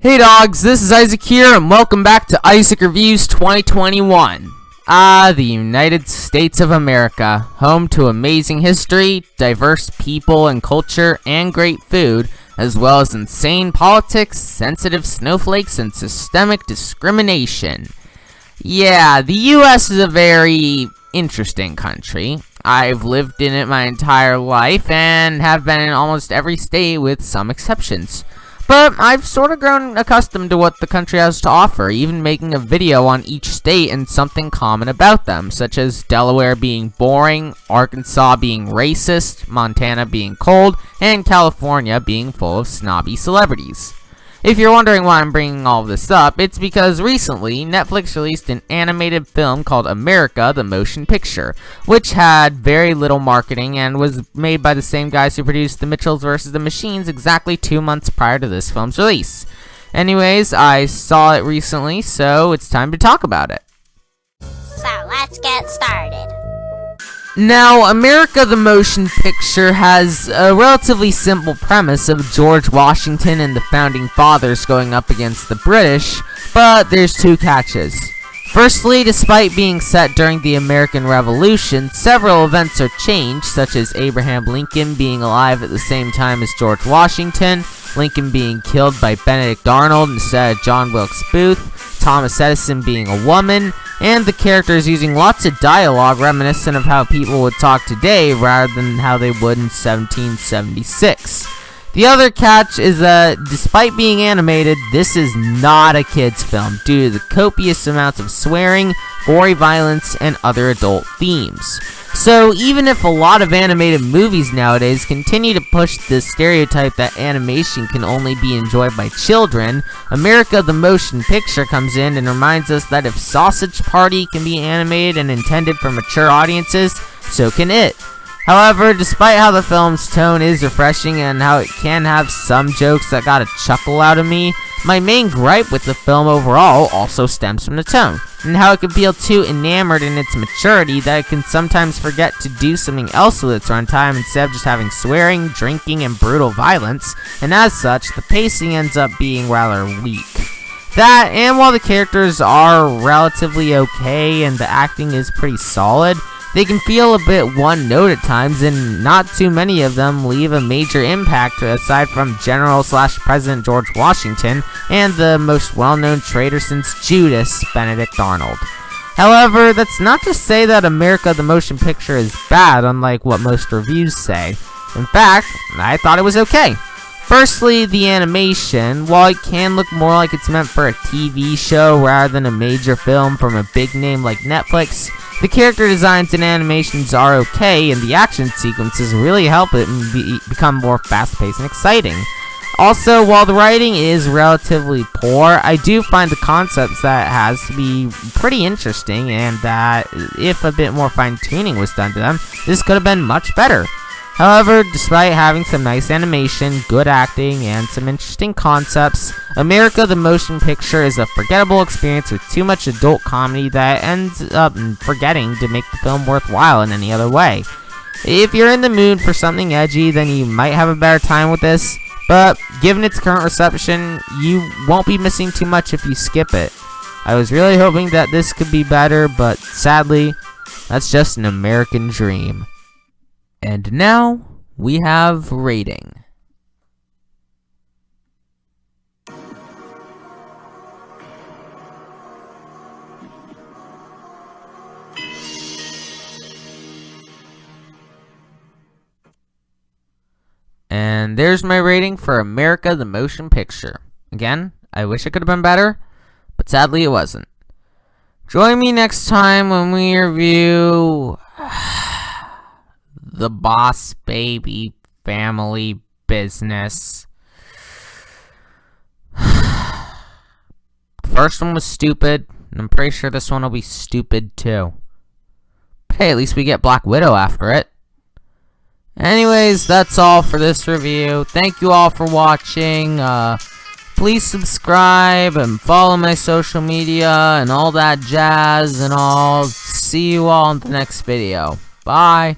Hey dogs, this is Isaac here, and welcome back to Isaac Reviews 2021. The United States of America, home to amazing history, diverse people and culture, and great food, as well as insane politics, sensitive snowflakes, and systemic discrimination. Yeah, the US is a very interesting country. I've lived in it my entire life, and have been in almost every state with some exceptions. But I've sort of grown accustomed to what the country has to offer, even making a video on each state and something common about them, such as Delaware being boring, Arkansas being racist, Montana being cold, and California being full of snobby celebrities. If you're wondering why I'm bringing all of this up, it's because recently Netflix released an animated film called America: The Motion Picture, which had very little marketing and was made by the same guys who produced The Mitchells vs. the Machines exactly 2 months prior to this film's release. Anyways, I saw it recently, so it's time to talk about it. So let's get started. Now, America: The Motion Picture has a relatively simple premise of George Washington and the Founding Fathers going up against the British, but there's two catches. Firstly, despite being set during the American Revolution, several events are changed, such as Abraham Lincoln being alive at the same time as George Washington, Lincoln being killed by Benedict Arnold instead of John Wilkes Booth, Thomas Edison being a woman, and the characters using lots of dialogue reminiscent of how people would talk today rather than how they would in 1776. The other catch is that, despite being animated, this is not a kid's film due to the copious amounts of swearing, gory violence, and other adult themes. So even if a lot of animated movies nowadays continue to push the stereotype that animation can only be enjoyed by children, America: The Motion Picture comes in and reminds us that if Sausage Party can be animated and intended for mature audiences, so can it. However, despite how the film's tone is refreshing and how it can have some jokes that got a chuckle out of me, my main gripe with the film overall also stems from the tone, and how it can feel too enamored in its maturity that it can sometimes forget to do something else with its runtime instead of just having swearing, drinking, and brutal violence, and as such, the pacing ends up being rather weak. That, and while the characters are relatively okay and the acting is pretty solid, they can feel a bit one-note at times, and not too many of them leave a major impact aside from General/President George Washington and the most well-known traitor since Judas, Benedict Arnold. However, that's not to say that America: The Motion Picture is bad, unlike what most reviews say. In fact, I thought it was okay. Firstly, the animation. While it can look more like it's meant for a TV show rather than a major film from a big name like Netflix, the character designs and animations are okay, and the action sequences really help it become more fast-paced and exciting. Also, while the writing is relatively poor, I do find the concepts that it has to be pretty interesting, and that if a bit more fine-tuning was done to them, this could have been much better. However, despite having some nice animation, good acting, and some interesting concepts, America: The Motion Picture is a forgettable experience with too much adult comedy that ends up forgetting to make the film worthwhile in any other way. If you're in the mood for something edgy, then you might have a better time with this, but given its current reception, you won't be missing too much if you skip it. I was really hoping that this could be better, but sadly, that's just an American dream. And now, we have rating. And there's my rating for America: The Motion Picture. Again, I wish it could have been better, but sadly it wasn't. Join me next time when we review The Boss Baby Family Business. The first one was stupid, and I'm pretty sure this one will be stupid too. But hey, at least we get Black Widow after it. Anyways, that's all for this review. Thank you all for watching. Please subscribe and follow my social media and all that jazz, and I'll see you all in the next video. Bye.